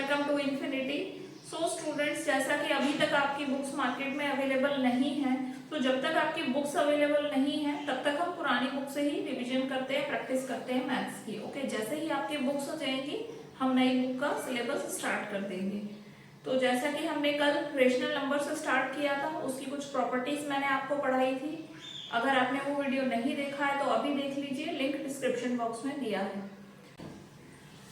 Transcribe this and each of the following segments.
Welcome to Infinity. So students, जैसा कि अभी तक आपकी बुक्स मार्केट में अवेलेबल नहीं है, तो जब तक आपकी बुक्स अवेलेबल नहीं है तब तक हम पुरानी बुक से ही रिवीजन करते हैं, प्रैक्टिस करते हैं मैथ्स की। ओके, जैसे ही आपकी बुक्स हो जाएंगी हम नई बुक का सिलेबस स्टार्ट कर देंगे। तो जैसा कि हमने कल रेशनल नंबर से स्टार्ट किया था, उसकी कुछ प्रॉपर्टीज मैंने आपको पढ़ाई थी। अगर आपने वो वीडियो नहीं देखा है तो अभी देख लीजिए, लिंक डिस्क्रिप्शन बॉक्स में दिया है।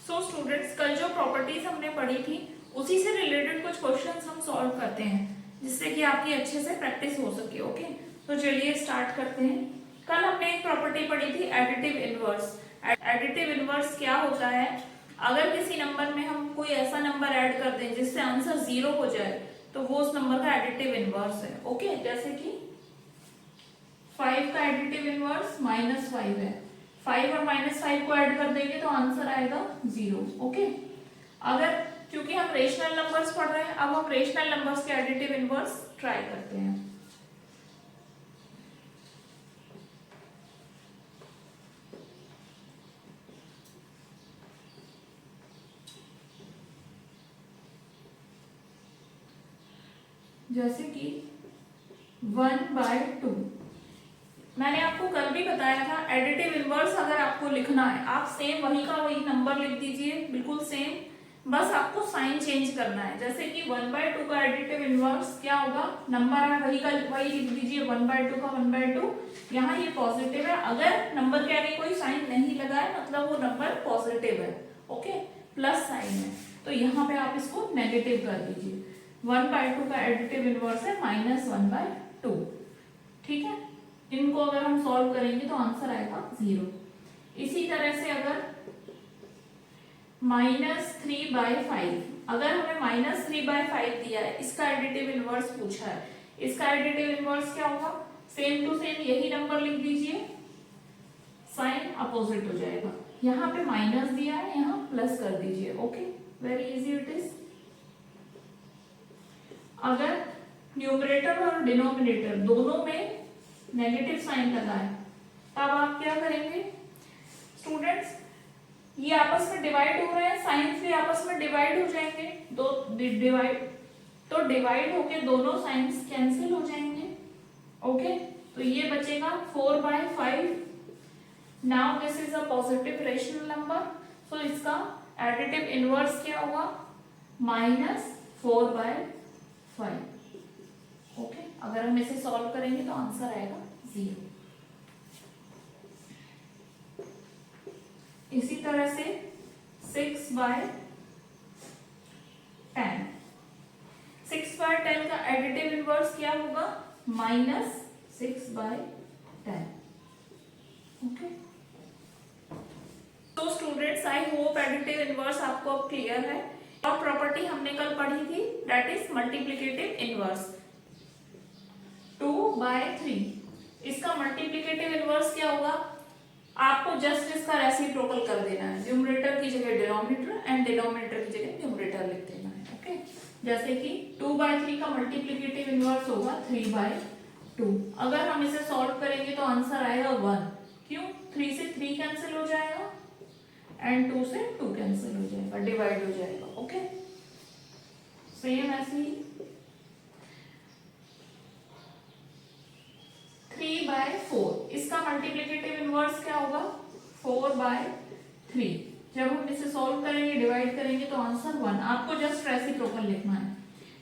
सो स्टूडेंट्स, कल जो प्रॉपर्टीज हमने पढ़ी थी उसी से रिलेटेड कुछ क्वेश्चंस हम सॉल्व करते हैं, जिससे कि आपकी अच्छे से प्रैक्टिस हो सके। ओके, तो चलिए स्टार्ट करते हैं। कल हमने एक प्रॉपर्टी पढ़ी थी एडिटिव इनवर्स। एडिटिव इनवर्स क्या होता है? अगर किसी नंबर में हम कोई ऐसा नंबर ऐड कर दें जिससे आंसर 0 हो जाए तो वो उस नंबर का एडिटिव इनवर्स है। ओके, जैसे कि 5 का एडिटिव इनवर्स -5 है। 5 और -5 को ऐड कर देंगे तो आंसर आएगा 0। ओके, अगर क्योंकि हम रेशनल नंबर्स पढ़ रहे हैं, अब हम रेशनल नंबर्स के एडिटिव इनवर्स ट्राई करते हैं। जैसे कि 1/2। मैंने आपको कल भी बताया था, एडिटिव इनवर्स अगर आपको लिखना है, आप सेम वही का वही नंबर लिख दीजिए, बिल्कुल सेम, बस आपको साइन चेंज करना है। जैसे कि 1/2 का एडिटिव इनवर्स क्या होगा? नंबर है वही का वही लिख दीजिए, 1/2 का 1/2। यहाँ ये पॉजिटिव है, अगर नंबर के आगे कोई साइन नहीं लगा है मतलब वो नंबर पॉजिटिव है। ओके, प्लस साइन है, तो यहाँ पे आप इसको नेगेटिव कर दीजिए। 1/2 का एडिटिव इनवर्स है -1/2। ठीक है, इनको अगर हम सॉल्व करेंगे तो आंसर आएगा 0। इसी तरह से अगर -3/5, अगर हमें -3/5 दिया है, इसका एडिटिव इनवर्स पूछा है, इसका एडिटिव इनवर्स क्या होगा? सेम टू सेम यही नंबर लिख दीजिए, साइन अपोजिट हो जाएगा। यहाँ पे माइनस दिया है, यहाँ प्लस कर दीजिए। Okay, very easy it is. अगर न्यूमरेटर और डिनोमिनेटर दोनों में नेगेटिव साइन लगा है तब आप क्या करेंगे? स्टूडेंट्स, ये आपस में डिवाइड हो रहे हैं, साइंस भी आपस में डिवाइड हो जाएंगे, तो डिवाइड होके दोनों साइंस कैंसिल हो जाएंगे। ओके, तो ये बचेगा 4/5। Now this is a positive rational number, so इसका एडिटिव इनवर्स क्या होगा? -4/5। ओके, अगर हम इसे सॉल्व करेंगे तो आंसर आएगा 0। इसी तरह से 6/10। 6/10 का एडिटिव इनवर्स क्या होगा? -6/10। ओके, तो students, I hope additive inverse आपको अब क्लियर है। और प्रॉपर्टी हमने कल पढ़ी थी, दैट इज मल्टीप्लिकेटिव इनवर्स। 2/3, इसका मल्टीप्लिकेटिव इनवर्स क्या होगा? आपको जस्ट इसका रेसिप्रोकल कर देना है, न्यूमरेटर की जगह डिनोमिनेटर एंड डिनोमिनेटर की जगह न्यूमरेटर लिख देना है। ओके, जैसे कि 2/3 का मल्टीप्लिकेटिव इनवर्स होगा 3/2। अगर हम इसे सॉल्व करेंगे तो आंसर आएगा 1। क्यों? 3 से 3 कैंसिल हो जाएगा एंड 2 से 2 कैंसिल हो जाएगा, डिवाइड हो जाएगा। ओके, सेम ऐसे ही 3/4, इसका मल्टीप्लिकेटिव इनवर्स क्या होगा? 4/3। जब हम इसे सॉल्व करेंगे, डिवाइड करेंगे तो आंसर 1। आपको जस्ट रेसिप्रोकल लिखना है।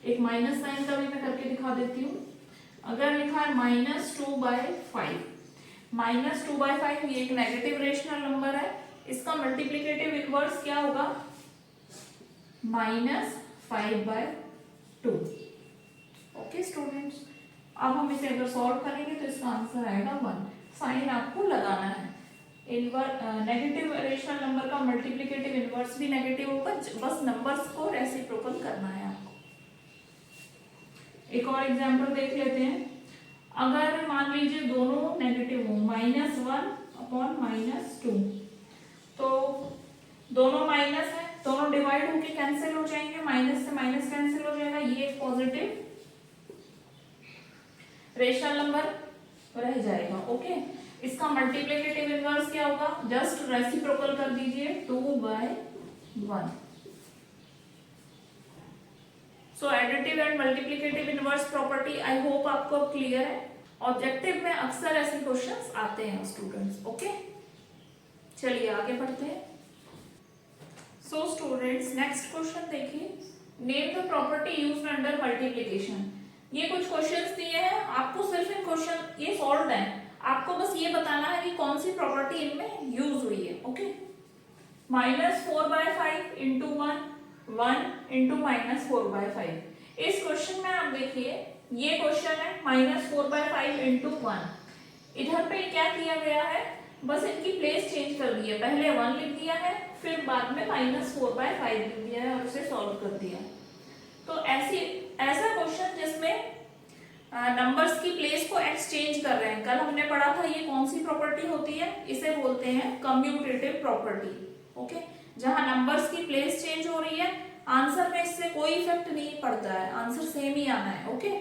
एक माइनस साइन का भी मैं करके दिखा देती हूँ। अगर लिखा है -2/5, -2/5 ये एक नेगेटिव रेशनल नंबर है, इसका मल्टीप्लिकेटिव इनवर्स क्या होगा? -5/2। ओके स्टूडेंट्स, अब हम इसे अगर सॉल्व करेंगे तो इसका आंसर आएगा 1। साइन आपको लगाना है। नेगेटिव रेशनल नंबर का मल्टीप्लिकेटिव इनवर्स भी नेगेटिव होगा, बस नंबर्स को रेसिप्रोकल करना है आपको। एक और एग्जांपल देख लेते हैं। अगर मान लीजिए दोनों नेगेटिव हो, -1/-2, तो दोनों माइनस है, दोनों डिवाइड होके कैंसिल हो जाएंगे, माइनस से माइनस कैंसिल हो जाएगा, ये एक पॉजिटिव रेशनल नंबर रह जाएगा। ओके, इसका मल्टीप्लिकेटिव इनवर्स क्या होगा? जस्ट रेसिप्रोकल कर दीजिए, 2/1। So additive and multiplicative inverse property I hope आपको अब क्लियर है। ऑब्जेक्टिव में अक्सर ऐसे क्वेश्चंस आते हैं स्टूडेंट्स। ओके, चलिए आगे बढ़ते हैं। सो स्टूडेंट्स नेक्स्ट क्वेश्चन देखिए, name the property used under multiplication. ये कुछ क्वेश्चंस दिए हैं आपको, सिर्फ इन क्वेश्चन ये सॉल्व है, आपको बस ये बताना है कि कौन सी प्रॉपर्टी इनमें यूज हुई है। Okay, -4/5 into 1 into -4/5। इस क्वेश्चन में आप देखिए, ये क्वेश्चन है -4/5 इंटू 1। इधर पे क्या किया गया है, बस इनकी प्लेस चेंज कर दी है, पहले 1 लिख दिया है, फिर बाद में -4/5 लिख दिया है और उसे सॉल्व कर दिया। तो ऐसा क्वेश्चन जिसमें नंबर्स की प्लेस को एक्सचेंज कर रहे हैं, कल हमने पढ़ा था ये कौन सी प्रॉपर्टी होती है, इसे बोलते हैं कम्यूटेटिव प्रॉपर्टी। ओके, जहां नंबर्स की प्लेस चेंज हो रही है, आंसर में इससे कोई इफेक्ट नहीं पड़ता है, आंसर सेम ही आना है। ओके,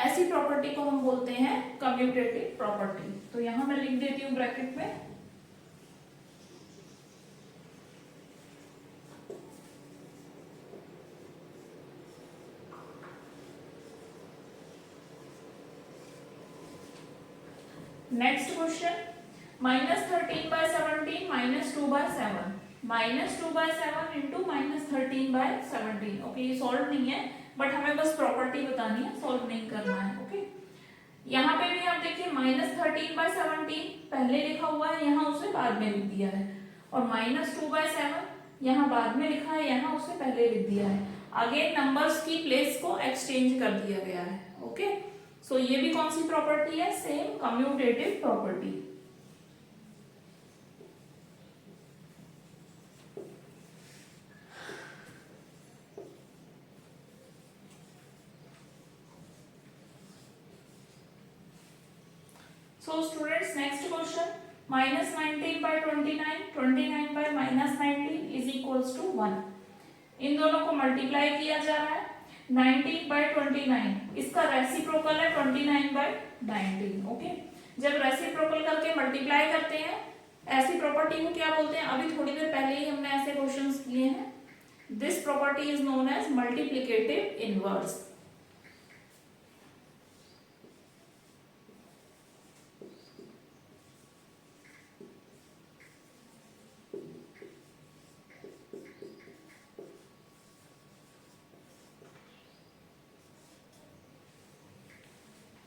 ऐसी प्रॉपर्टी को हम बोलते हैं कम्यूटेटिव प्रॉपर्टी। तो यहां मैं लिख देती हूँ ब्रैकेट में, नेक्स्ट क्वेश्चन -13/17 -2/7 -2/7 इंटू -13/17। ओके, ये सॉल्व नहीं है बट हमें बस प्रॉपर्टी बतानी है, सॉल्व नहीं करना है। ओके, यहाँ पे भी आप देखिए -13/17 पहले लिखा हुआ है, यहाँ उसे बाद में लिख दिया है, और -2/7 यहाँ बाद में लिखा है, यहाँ उसे पहले लिख दिया है। आगे नंबर्स की प्लेस को एक्सचेंज कर दिया गया है। ओके, सो ये भी कौन सी प्रॉपर्टी है, same commutative property. So students next question, -19/29 29/-19 is equals to 1। इन दोनों को मल्टीप्लाई किया जा रहा है। 19/29 इसका रेसिप्रोकल है 29/19। ओके, जब रेसिप्रोकल करके मल्टीप्लाई करते हैं, ऐसी प्रॉपर्टी को क्या बोलते हैं, अभी थोड़ी देर पहले ही हमने ऐसे क्वेश्चंस किए हैं। This property is known as multiplicative inverse.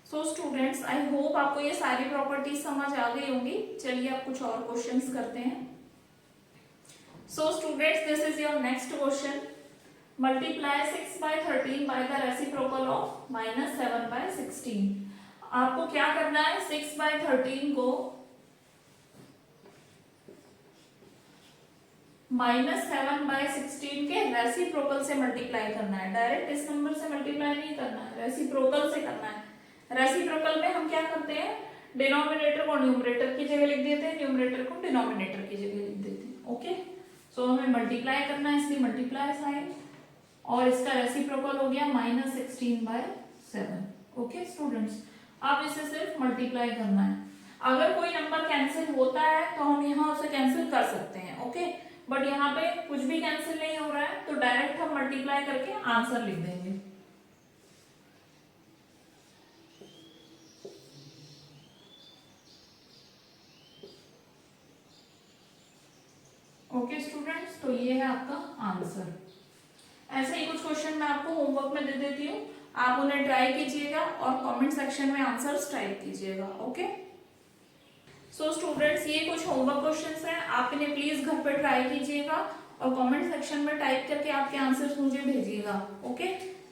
So students I hope आपको ये सारी प्रॉपर्टीज समझ आ गई होंगी। चलिए अब कुछ और क्वेश्चंस करते हैं। So students this is your next question, multiply 6/13 by the reciprocal of -7/16। आपको क्या करना है, 6/13 को -7/16 के रेसिप्रोकल से मल्टीप्लाई करना है। डायरेक्ट इस नंबर से मल्टीप्लाई नहीं करना है, रेसिप्रोकल से करना है। रेसिप्रोकल में हम क्या करते हैं, डिनोमिनेटर को न्यूमरेटर की जगह लिख देते हैं, न्यूमरेटर को डिनोमिनेटर की जगह लिख देते हैं। ओके, सो हमें मल्टीप्लाई करना है, इसलिए मल्टीप्लाई साइन, और इसका रेसिप्रोकल हो गया -16/7। ओके स्टूडेंट्स, अब इसे सिर्फ मल्टीप्लाई करना है। अगर कोई नंबर कैंसिल होता है तो हम यहाँ उसे कैंसिल कर सकते हैं। ओके, बट यहाँ पे कुछ भी कैंसिल नहीं हो रहा है, तो डायरेक्ट हम मल्टीप्लाई करके आंसर लिख देंगे। ओके स्टूडेंट्स, तो ये है आपका आंसर। ऐसे ही कुछ क्वेश्चन मैं आपको होमवर्क में दे देती हूँ, आप उन्हें ट्राई कीजिएगा और कमेंट सेक्शन में आंसर्स टाइप कीजिएगा। ओके, सो स्टूडेंट्स ये कुछ होमवर्क क्वेश्चंस हैं, आप इन्हें प्लीज घर पे ट्राई कीजिएगा और कमेंट सेक्शन में टाइप करके आपके आंसर्स मुझे भेजिएगा। ओके,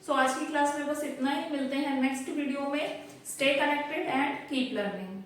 सो आज की क्लास में बस इतना ही, मिलते हैं नेक्स्ट वीडियो में। Stay connected and keep learning.